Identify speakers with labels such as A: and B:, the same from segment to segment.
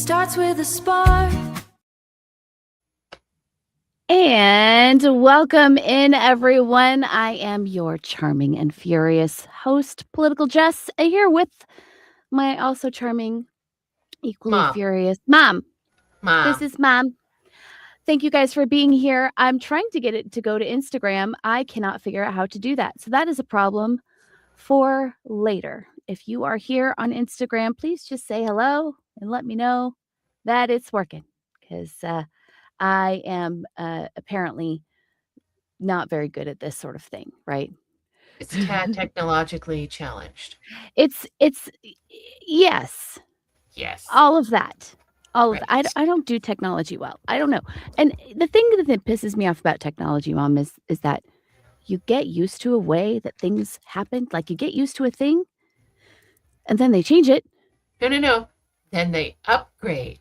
A: starts with a spark.
B: And welcome in, everyone. I am your charming and furious host, Political Jess, here with my also charming, equally furious Mom. This is Mom. Thank you guys for being here. I'm trying to get it to go to Instagram. I cannot figure out how to do that. So that is a problem for later. If you are here on Instagram, please just say hello and let me know that it's working, because I am apparently not very good at this sort of thing, right?
C: It's technologically challenged.
B: It's yes.
C: Yes.
B: All of that. All of that. I don't do technology well. I don't know. And the thing that pisses me off about technology, Mom, is that you get used to a way that things happen. Like, you get used to a thing and then they change it.
C: No. Then they upgrade.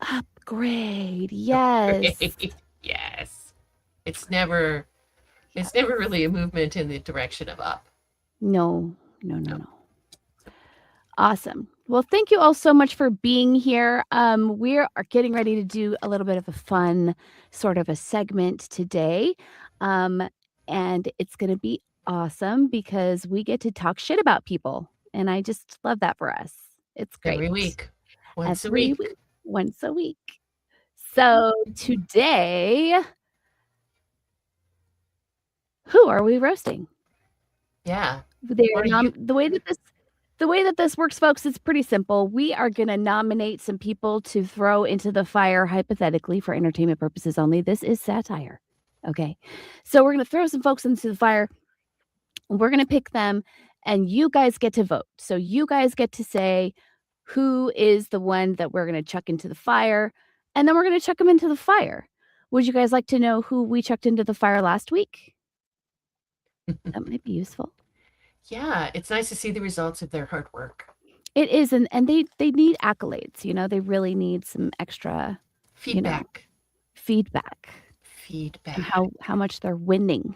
B: Upgrade. Yes.
C: Yes. It's never really a movement in the direction of up.
B: No. Awesome. Well, thank you all so much for being here. We are getting ready to do a little bit of a fun sort of a segment today. And it's going to be awesome because we get to talk shit about people. And I just love that for us. It's great.
C: Every week. Once a week.
B: So today, who are we roasting?
C: Yeah.
B: The way that this works, folks, it's pretty simple. We are going to nominate some people to throw into the fire, hypothetically, for entertainment purposes only. This is satire. Okay. So we're going to throw some folks into the fire. We're going to pick them, and you guys get to vote. So you guys get to say who is the one that we're going to chuck into the fire, and then we're going to chuck them into the fire. Would you guys like to know who we chucked into the fire last week? That might be useful.
C: Yeah, it's nice to see the results of their hard work.
B: It is, and they need accolades. You know, they really need some extra
C: feedback.
B: Feedback. And how much they're winning.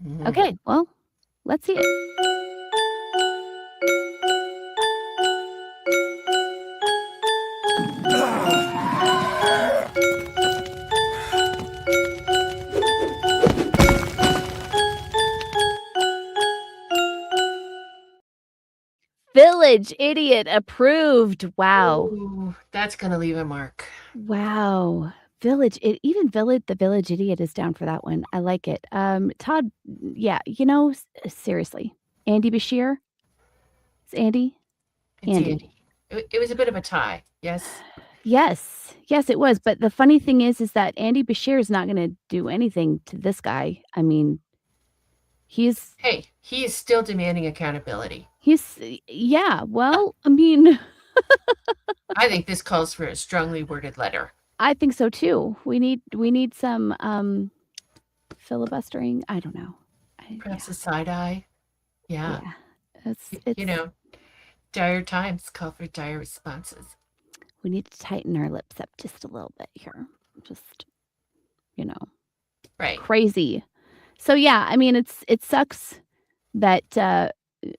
B: Mm-hmm. Okay, well, let's see it. Village Idiot approved. Wow.
C: Ooh, that's going to leave a mark.
B: Wow. The Village Idiot is down for that one. I like it. Todd, yeah, seriously. Andy Bashir? Is Andy?
C: Andy. It was a bit of a tie. Yes.
B: Yes, it was. But the funny thing is that Andy Bashir is not going to do anything to this guy. I mean, he is
C: still demanding accountability.
B: Well, I mean,
C: I think this calls for a strongly worded letter.
B: I think so too. We need some filibustering. I don't know.
C: Perhaps a side eye. Yeah.
B: It's
C: dire times call for dire responses.
B: We need to tighten our lips up just a little bit here. Just,
C: right.
B: Crazy. So yeah, I mean, it sucks that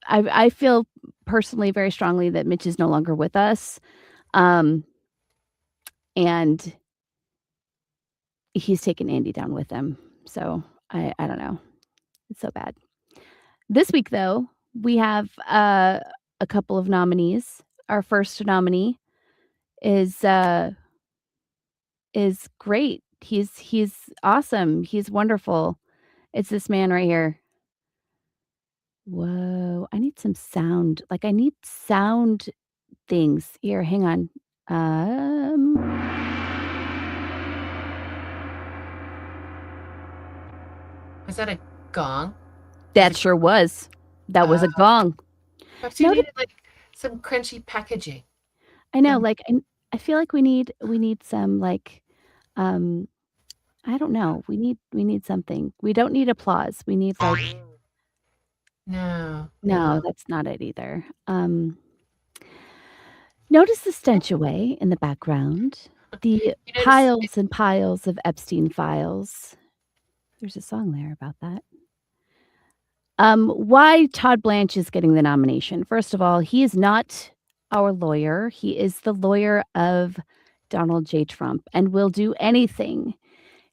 B: I feel personally very strongly that Mitch is no longer with us. And he's taken Andy down with him. So I don't know. It's so bad. This week, though, we have a couple of nominees. Our first nominee is great. He's awesome. He's wonderful. It's this man right here. Whoa, I need some sound. I need sound things. Here, hang on.
C: Was that a gong?
B: That sure was. That was a gong.
C: Perhaps you needed some crunchy packaging.
B: I know, I feel like we need some I don't know. We need something. We don't need applause. We need
C: No,
B: that's not it either. Notice the stench away in the background. The piles and piles of Epstein files. There's a song there about that. Why Todd Blanche is getting the nomination. First of all, he is not our lawyer. He is the lawyer of Donald J. Trump and will do anything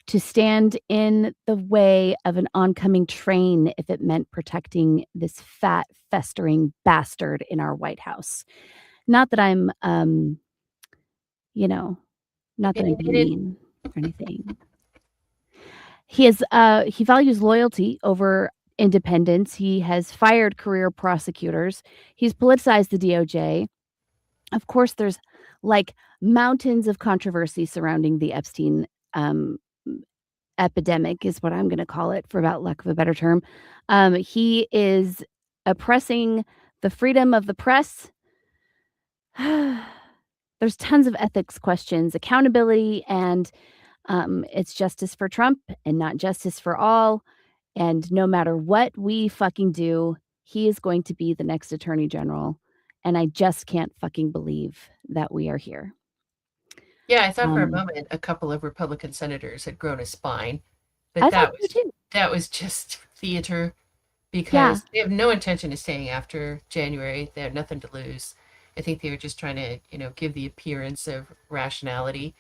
B: to stand in the way of an oncoming train if it meant protecting this fat, festering bastard in our White House. Not that I'm, you know, not that I'm being
C: Opinionated.
B: mean or anything. He values loyalty over independence. He has fired career prosecutors. He's politicized the DOJ. Of course, there's like mountains of controversy surrounding the Epstein epidemic, is what I'm going to call it, for about lack of a better term. He is oppressing the freedom of the press. There's tons of ethics questions, accountability, and it's justice for Trump and not justice for all. And no matter what we fucking do, he is going to be the next attorney general. And I just can't fucking believe that we are here.
C: Yeah, I thought for a
B: Um,
C: moment a couple of Republican senators had grown a spine, but
B: I thought so too.
C: that was just theater
B: Yeah,
C: because they have no intention of staying after January. They have nothing to lose. I think they were just trying to, give the appearance of rationality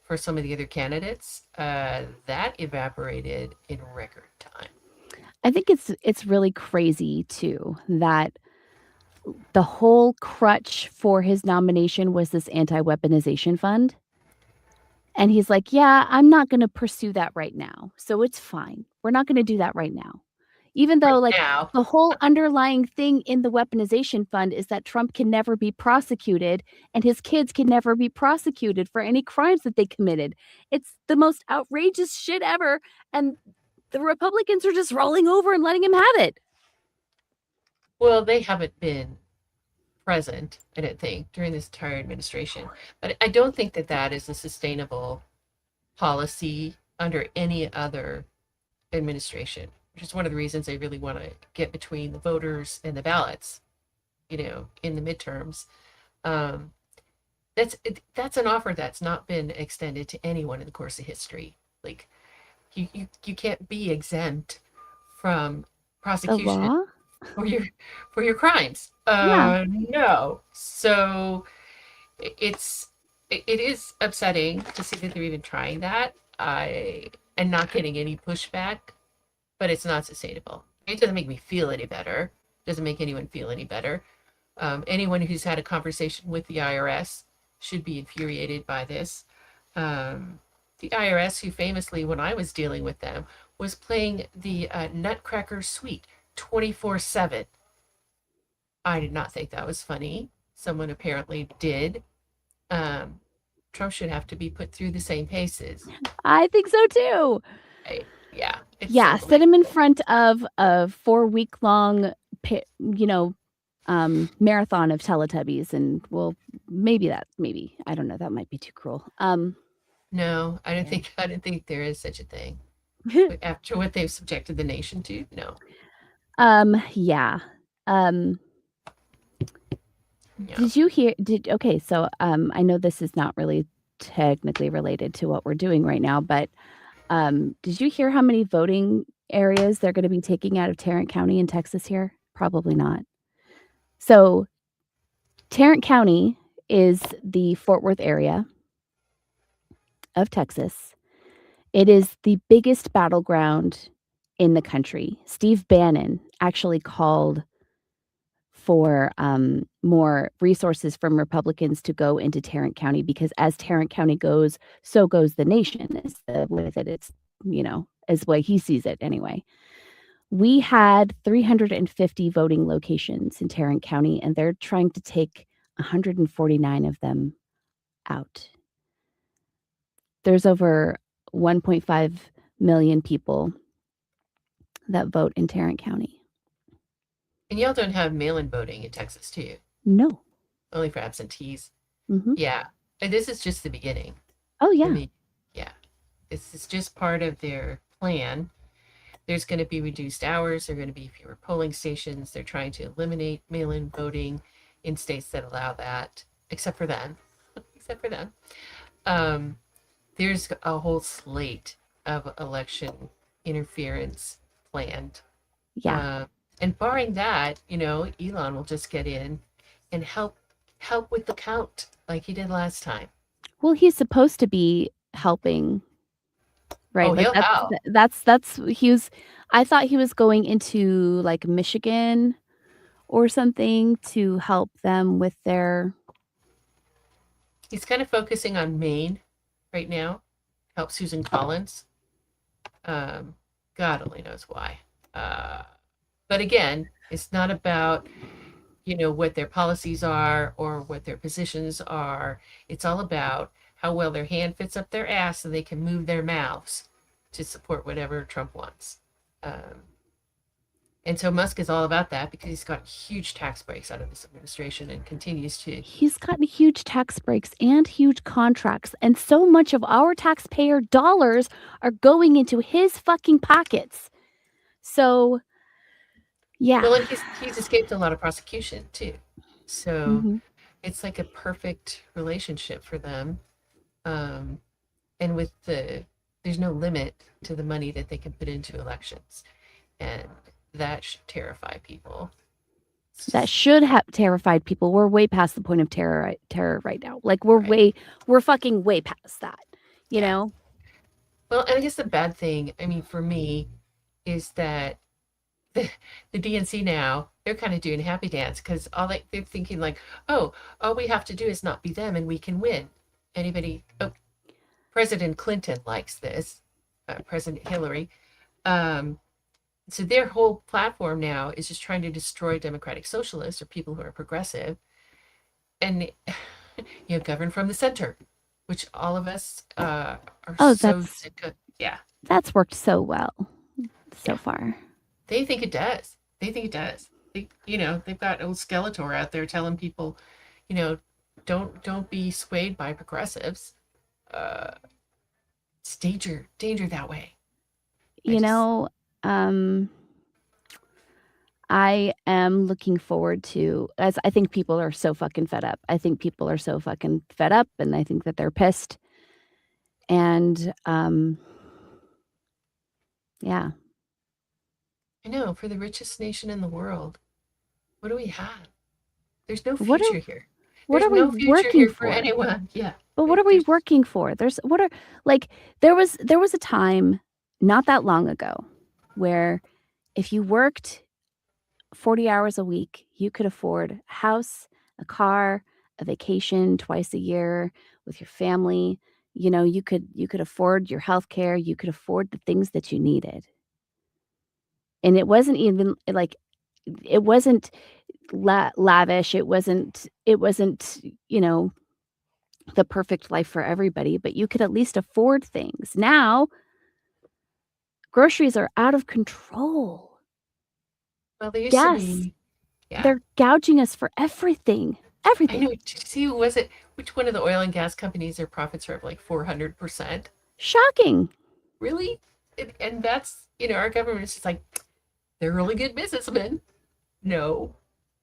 C: for some of the other candidates. That evaporated in record time.
B: I think it's really crazy too that the whole crutch for his nomination was this anti-weaponization fund. And he's like, "Yeah, I'm not gonna pursue that right now, so it's fine. We're not gonna do that right now." Even though,
C: Right
B: like,
C: now,
B: the whole underlying thing in the weaponization fund is that Trump can never be prosecuted and his kids can never be prosecuted for any crimes that they committed. It's the most outrageous shit ever, and the Republicans are just rolling over and letting him have it.
C: well, they haven't been present, I don't think, during this entire administration. But I don't think that that is a sustainable policy under any other administration, which is one of the reasons I really want to get between the voters and the ballots, in the midterms. Um, that's an offer that's not been extended to anyone in the course of history. Like you can't be exempt from
B: The
C: prosecution
B: law?
C: for your crimes.
B: Yeah.
C: No. So it is upsetting to see that they're even trying that. I and not getting any pushback, but it's not sustainable. It doesn't make me feel any better. It doesn't make anyone feel any better. Anyone who's had a conversation with the IRS should be infuriated by this. The IRS, who famously, when I was dealing with them, was playing the Nutcracker Suite 24/7. I did not think that was funny. Someone apparently did. Um, Trump should have to be put through the same paces.
B: I think so too.
C: Yeah, it's
B: Yeah, set him in
C: unbelievable.
B: front of a 4-week-long marathon of Teletubbies, and well, maybe I don't know, that might be too cruel.
C: No,
B: Yeah.
C: I don't think there is such a thing. After what they've subjected the nation to, no.
B: Yeah. Um,
C: Yeah.
B: did you hear did okay, so, I know this is not really technically related to what we're doing right now, but, did you hear how many voting areas they're gonna be taking out of Tarrant County in Texas here? Probably not. So, Tarrant County is the Fort Worth area of Texas. It is the biggest battleground in the country. Steve Bannon actually called for more resources from Republicans to go into Tarrant County because as Tarrant County goes, so goes the nation. Is the way that it's, is the way he sees it anyway. We had 350 voting locations in Tarrant County, and they're trying to take 149 of them out. There's over 1.5 million people that vote in Tarrant County.
C: And y'all don't have mail-in voting in Texas, too.
B: No.
C: Only for absentees.
B: Mhm.
C: Yeah. And this is just the beginning.
B: Oh,
C: I
B: yeah.
C: mean, yeah. This is just part of their plan. There's going to be reduced hours. There are going to be fewer polling stations. They're trying to eliminate mail-in voting in states that allow that, except for them. Except for them. Um, there's a whole slate of election interference planned.
B: Yeah.
C: And barring that, Elon will just get in and help help with the count like he did last time.
B: Well, he's supposed to be helping,
C: Oh,
B: right? Like
C: he'll help.
B: that's he was I thought he was going into like Michigan or something to help them with their
C: He's kind of focusing on Maine right now. Help Susan Collins. Um, God only knows why. Uh, but again, it's not about what their policies are or what their positions are. It's all about how well their hand fits up their ass so they can move their mouths to support whatever Trump wants. Um, and so Musk is all about that because he's got huge tax breaks out of this administration and continues to.
B: he's gotten huge tax breaks and huge contracts, and so much of our taxpayer dollars are going into his fucking pockets. So,
C: Well,
B: yeah.
C: and he's escaped a lot of prosecution too. So
B: Mhm.
C: it's like a perfect relationship for them. Um, and with there's no limit to the money that they can put into elections, and that should terrify people.
B: That should have terrified people. We're way past the point of terror right now. Like
C: Right.
B: we're fucking way past that. You
C: Yeah.
B: know?
C: Well, and I guess the bad thing, I mean, for me, is that the, the DNC now, they're kind of doing happy dance because they're thinking like, oh, all we have to do is not be them and we can win. Anybody? Oh, President Clinton likes this. President Hillary. Um, so their whole platform now is just trying to destroy democratic socialists or people who are progressive and govern from the center, which all of us are
B: Oh,
C: so sick of. Yeah,
B: that's worked so well so
C: yeah.
B: far.
C: They think it does. They think it does. They've got old Skeletor out there telling people, you know, don't be swayed by progressives. Uh, it's danger that way. I
B: You
C: just
B: know, um I am looking forward to as I think people are so fucking fed up. I think people are so fucking fed up and I think that they're pissed. And yeah.
C: I know for the richest nation in the world, what do we have? There's no
B: What are
C: future here.
B: what
C: There's
B: are we
C: no future
B: working
C: here for
B: for?
C: anyone. Yeah.
B: But what are we
C: There's
B: working for? There's what are like there was a time not that long ago where if you worked 40 hours a week, you could afford a house, a car, a vacation twice a year with your family. You could afford your health care, you could afford the things that you needed. And it wasn't even like it wasn't lavish, it wasn't, the perfect life for everybody, but you could at least afford things. Now, groceries are out of control.
C: well, there used to
B: Yes,
C: be. Yeah.
B: they're gouging us for everything.
C: I
B: Everything.
C: know. Did you see, was it which one of the oil and gas companies, their profits are up like 400%?
B: Shocking.
C: Really? And that's, our government is just like, they're really good businessmen. No.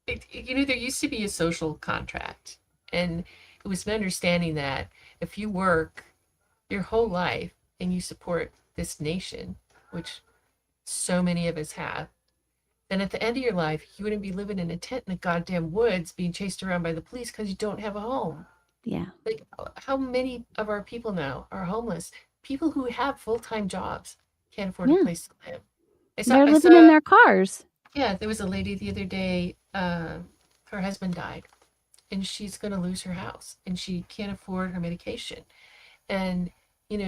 C: There used to be a social contract. And it was an understanding that if you work your whole life and you support this nation, which so many of us have, then at the end of your life, you wouldn't be living in a tent in the goddamn woods being chased around by the police because you don't have a home.
B: Yeah.
C: Like, how many of our people now are homeless? People who have full-time jobs can't afford a
B: Yeah.
C: place to live.
B: They're
C: I
B: living in
C: saw,
B: their cars.
C: yeah, there was a lady the other day, her husband died, and she's going to lose her house, and she can't afford her medication. And,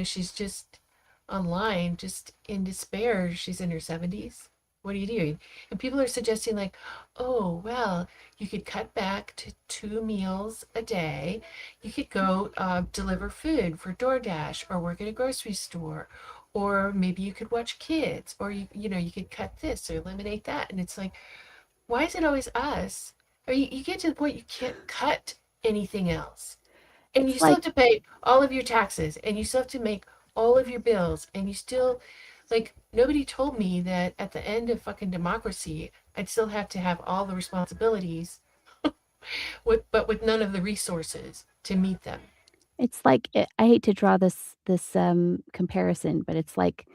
C: she's just online, just in despair. She's in her 70s. What do you do? And people are suggesting, like, oh, well, you could cut back to 2 meals a day. You could go deliver food for DoorDash or work at a grocery store. Or maybe you could watch kids, or you could cut this or eliminate that. And it's like, why is it always us? Or you get to the point you can't cut anything else, and you
B: It's
C: still
B: like
C: have to pay all of your taxes, and you still have to make all of your bills, and you still, like, nobody told me that at the end of fucking democracy I'd still have to have all the responsibilities but with none of the resources to meet them.
B: I hate to draw this comparison, but it's like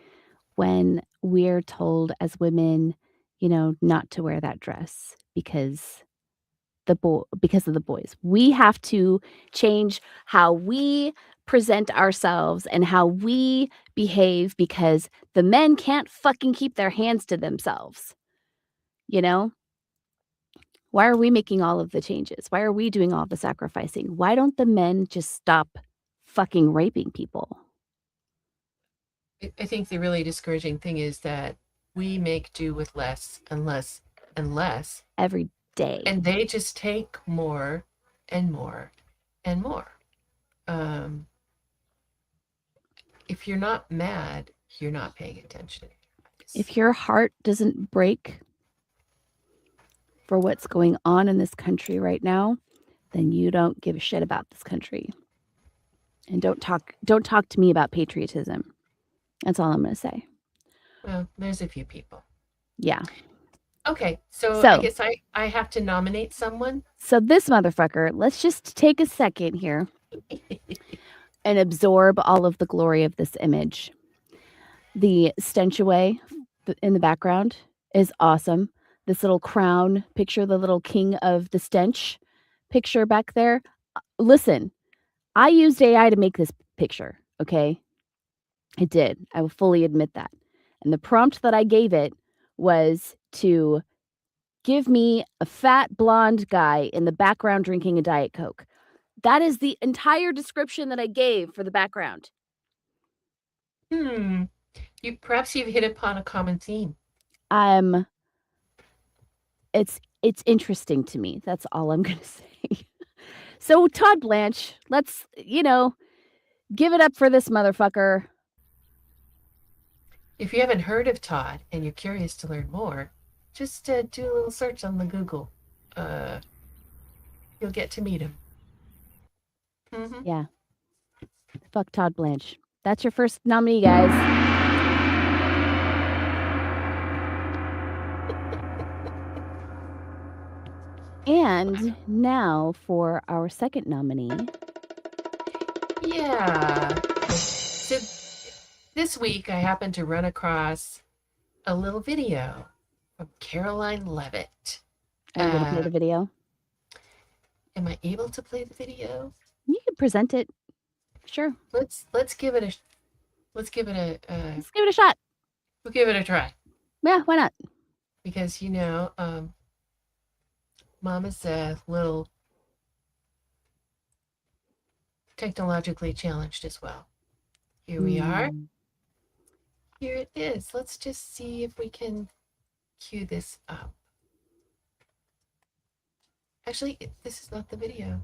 B: when we're told as women, not to wear that dress because because of the boys. We have to change how we present ourselves and how we behave because the men can't fucking keep their hands to themselves. You know? Why are we making all of the changes? Why are we doing all the sacrificing? Why don't the men just stop fucking raping people?
C: I think the really discouraging thing is that we make do with less and less and less,
B: Every day.
C: and they just take more and more and more. If you're not mad, you're not paying attention.
B: If your heart doesn't break for what's going on in this country right now, then you don't give a shit about this country. And don't talk to me about patriotism. That's all I'm going to say.
C: Well, there's a few people.
B: Yeah.
C: Okay, so
B: So-
C: I guess I have to nominate someone.
B: So this motherfucker, let's just take a second here and absorb all of the glory of this image. The stench away in the background is awesome. This little crown picture, the little king of the stench picture back there. Listen, I used AI to make this picture, okay? I did. I will fully admit that. And the prompt that I gave it was to give me a fat blonde guy in the background drinking a Diet Coke. That is the entire description that I gave for the background.
C: Perhaps you've hit upon a common theme.
B: It's interesting to me. That's all I'm going to say. So Todd Blanche, let's, give it up for this motherfucker.
C: If you haven't heard of Todd and you're curious to learn more, just do a little search on the Google. You'll get to meet him. Mm-hmm.
B: Yeah. Fuck Todd Blanche. That's your first nominee, guys. And now for our second nominee.
C: Yeah. So this week I happened to run across a little video from Caroline Levitt.
B: Are you going to play the video?
C: Am I able to play the video?
B: You can present it. Sure.
C: Let's give it a
B: let's give it a shot.
C: We'll give it a try.
B: Yeah, why not?
C: Because Mom is a little technologically challenged as well. Here we are. Here it is. Let's just see if we can cue this up. Actually, this is not the video.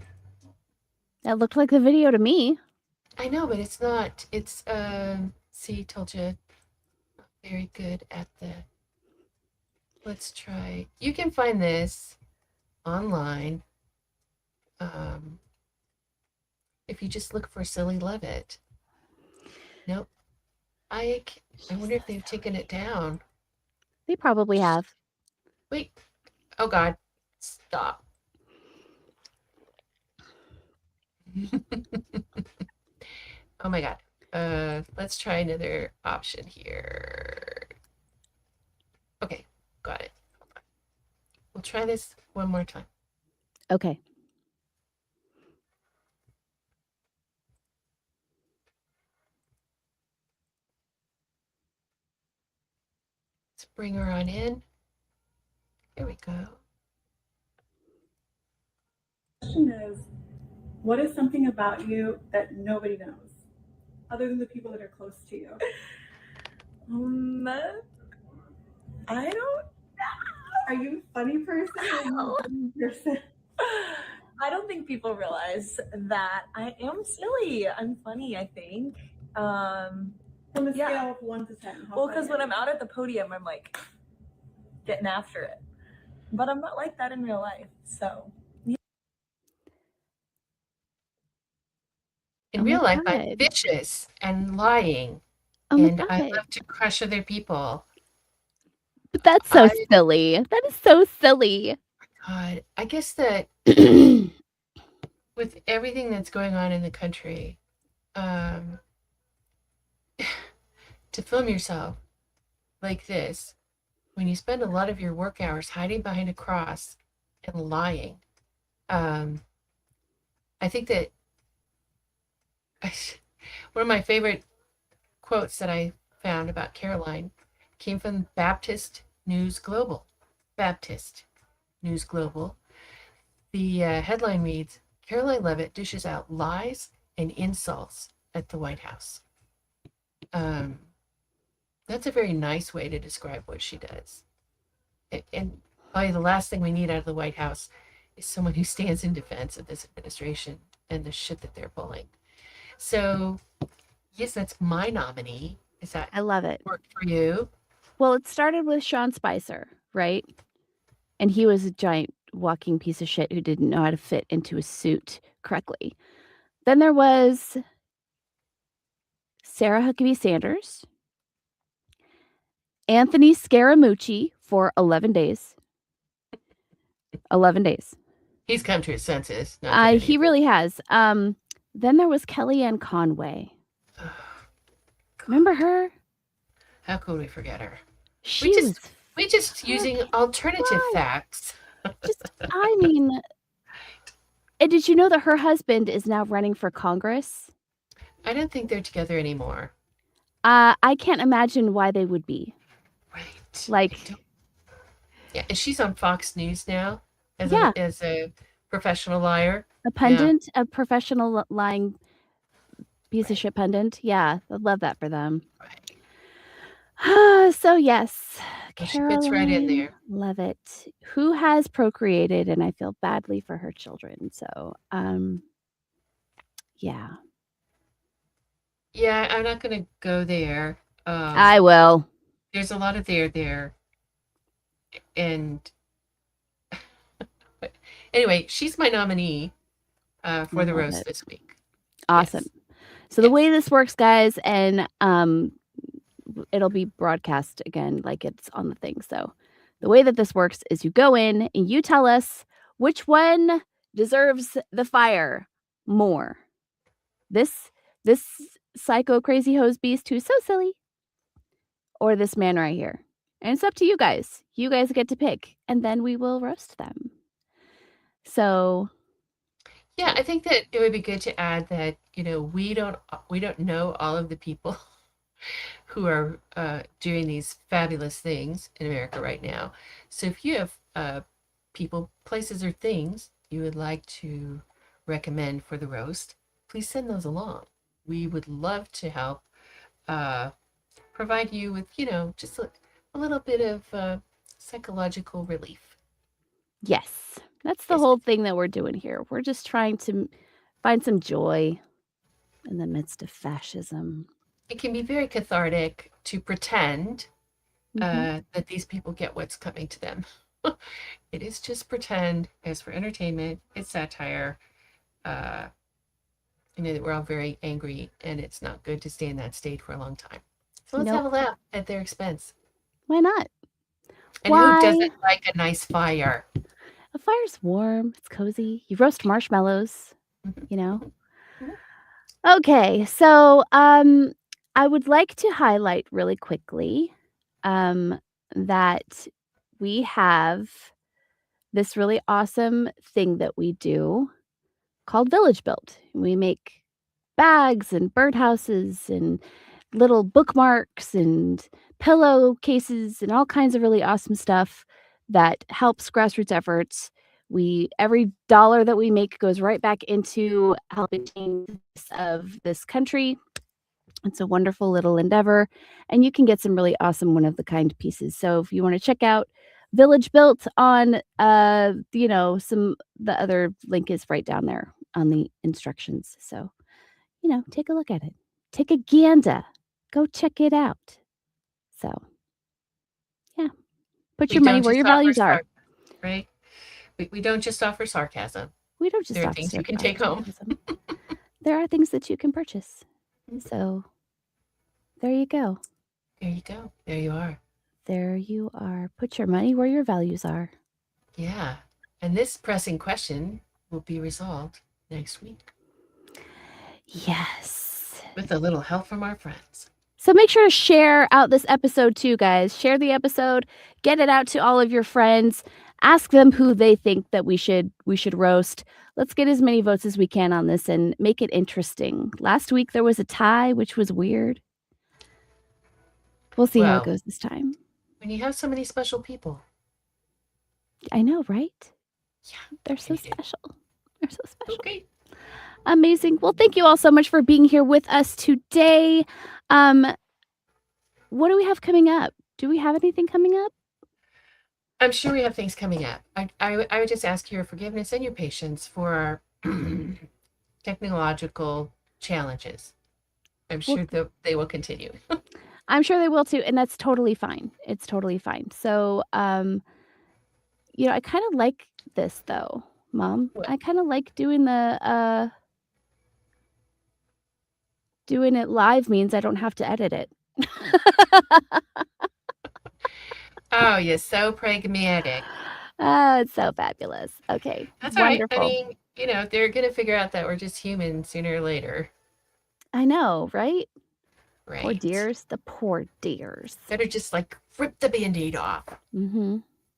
B: That looked like the video to me.
C: I know, but it's not. It's, see, told you, not very good at the, let's try. You can find this online. If you just look for Silly Levitt. Nope. I wonder if they've taken it down.
B: They probably have.
C: Wait. Oh, God. Stop. Oh, my God. Let's try another option here. Okay. Got it. We'll try this one more time.
B: Okay.
C: Let's bring her on in. Here we go.
A: The question is, what is something about you that nobody knows, other than the people that are close to you? I don't know. Are you a funny person or are you a funny person?
D: I don't think people realize that I am silly. I'm funny, I think.
A: On a scale of 1 to 10.
D: Well, because when I'm out at the podium, I'm like getting after it. But I'm not like that in real life. So
C: in real life, I'm vicious and lying. And I love to crush other people.
B: But that's so silly. That is so silly.
C: God, I guess that with everything that's going on in the country, to film yourself like this, when you spend a lot of your work hours hiding behind a cross and lying, I think that one of my favorite quotes that I found about Caroline came from Baptist News Global. Baptist News Global. The headline reads, Caroline Leavitt dishes out lies and insults at the White House. That's a very nice way to describe what she does. And probably the last thing we need out of the White House is someone who stands in defense of this administration and the shit that they're pulling. So, yes, that's my nominee. Is that
B: I love it.
C: work for you?
B: Well, it started with Sean Spicer, right? And he was a giant walking piece of shit who didn't know how to fit into a suit correctly. Then there was Sarah Huckabee Sanders, Anthony Scaramucci for 11 days. 11 days.
C: He's come to his senses. Not that
B: He
C: any-
B: really has. Then there was Kellyanne Conway. Remember her?
C: How could we forget her?
B: She
C: just-
B: was
C: We just using alternative
B: Right.
C: facts.
B: just, I mean, and did you know that her husband is now running for Congress?
C: I don't think they're together anymore.
B: I can't imagine why they would be.
C: Right.
B: Like,
C: I don't- Yeah, and she's on Fox News now as
B: Yeah.
C: as a professional liar.
B: a pundit, a professional lying piece of shit pundit. Yeah, I love that for them. So yes,
C: Well, she fits right in there.
B: Leavitt, who has procreated, and I feel badly for her children. So, yeah,
C: Yeah, I'm not going to go there.
B: I will.
C: There's a lot of there. And but anyway, she's my nominee for the
B: Love
C: roast
B: it.
C: this week.
B: Awesome.
C: Yes.
B: So the
C: Yes.
B: way this works, guys, and it'll be broadcast again, like it's on the thing. So the way that this works is you go in and you tell us which one deserves the fire more. This psycho crazy hose beast who's so silly, or this man right here. And it's up to you guys. You guys get to pick, and then we will roast them. So
C: Yeah, I think that it would be good to add that, we don't know all of the people who are doing these fabulous things in America right now. So if you have people, places, or things you would like to recommend for the roast, please send those along. We would love to help provide you with, just a little bit of psychological relief.
B: yes, that's the
C: Yes.
B: whole thing that we're doing here. We're just trying to find some joy in the midst of fascism.
C: It can be very cathartic to pretend
B: Mhm.
C: that these people get what's coming to them. It is just pretend. As for entertainment, it's satire. That we're all very angry, and it's not good to stay in that state for a long time. So let's
B: Nope.
C: have a laugh at their expense.
B: Why not?
C: And
B: Why?
C: who doesn't like a nice fire?
B: A fire's warm. It's cozy. You roast marshmallows,
C: Mhm.
B: you know?
C: Mhm.
B: Okay, so I would like to highlight really quickly that we have this really awesome thing that we do called Village Built. We make bags and birdhouses and little bookmarks and pillowcases and all kinds of really awesome stuff that helps grassroots efforts. Every dollar that we make goes right back into helping change of this country. It's a wonderful little endeavor, and you can get some really awesome one of the kind pieces. So if you want to check out Village Built on the other link is right down there on the instructions. So, take a look at it. Take a gander. Go check it out. So, yeah. Put
C: We
B: your money
C: don't
B: where
C: just
B: your
C: offer
B: values are.
C: right? We don't just offer sarcasm.
B: We don't just
C: There are
B: offer
C: things you can
B: sarcasm.
C: take home.
B: There are things that you can purchase.
C: Mhm.
B: So, there you go.
C: There you go. There you are.
B: There you are. Put your money where your values are.
C: Yeah. And this pressing question will be resolved next week
B: Yes.
C: with a little help from our friends.
B: So make sure to share out this episode too, guys. Share the episode, get it out to all of your friends. ask them who they think that we should roast. Let's get as many votes as we can on this and make it interesting. Last week there was a tie, which was weird. We'll see how it
C: Well,
B: goes this time.
C: when you have so many special people.
B: I know, right?
C: Yeah,
B: They're so
C: hate it.
B: special. They're so special.
C: Okay.
B: Amazing. Well, thank you all so much for being here with us today. What do we have coming up? Do we have anything coming up?
C: I'm sure we have things coming up. I would just ask your forgiveness and your patience for our technological challenges. I'm sure that they will continue.
B: I'm sure they will too, and that's totally fine. It's totally fine. So, you know, I kind of like this though, Mom.
C: What?
B: I kind of like doing the doing it live means I don't have to edit it.
C: Oh, you're so pragmatic.
B: Oh, it's so fabulous. Okay,
C: That's all right.
B: wonderful.
C: I mean, you know, they're going to figure out that we're just human sooner or later.
B: I know, right?
C: Right.
B: Poor dears, the poor dears.
C: Better just like rip the Band-Aid off.
B: Mm-hmm.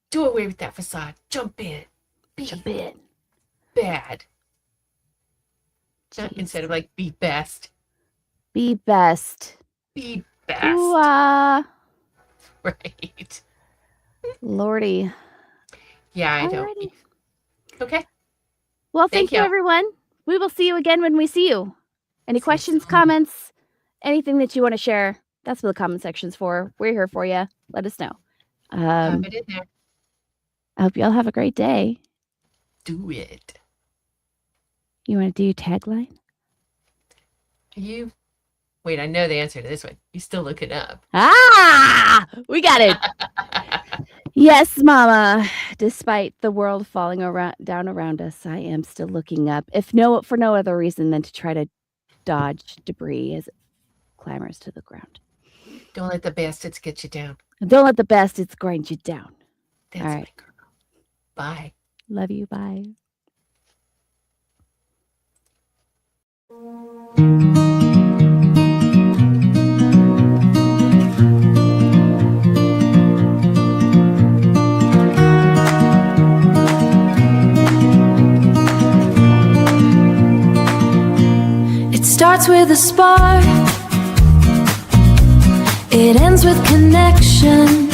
C: Do away with that facade. Jump in. Be
B: Jump in.
C: bad.
B: Jeez.
C: Instead of like be best.
B: Be best.
C: Be best.
B: Ooh,
C: Right.
B: Lordy.
C: Yeah, I don't.
B: Alrighty.
C: Okay.
B: Well, thank
C: Thank
B: you,
C: you.
B: everyone. We will see you again when we see you. Any
C: See you
B: questions,
C: soon.
B: comments, anything that you want to share? That's what the comment section's for. We're here for you. Let us know.
C: Have it in there.
B: I hope you all have a great day.
C: Do it.
B: You want to do your tagline?
C: You wait, I know the answer to this one. You still look it up.
B: Ah, we got it. Yes, Mama. Despite the world falling down around us, I am still looking up. For no other reason than to try to dodge debris as it clambers to the ground.
C: Don't let the bastards get you down.
B: And don't let the bastards grind you down.
C: That's
B: All
C: my
B: right.
C: girl. Bye.
B: Love you. Bye.
E: It starts with a spark, it ends with connection.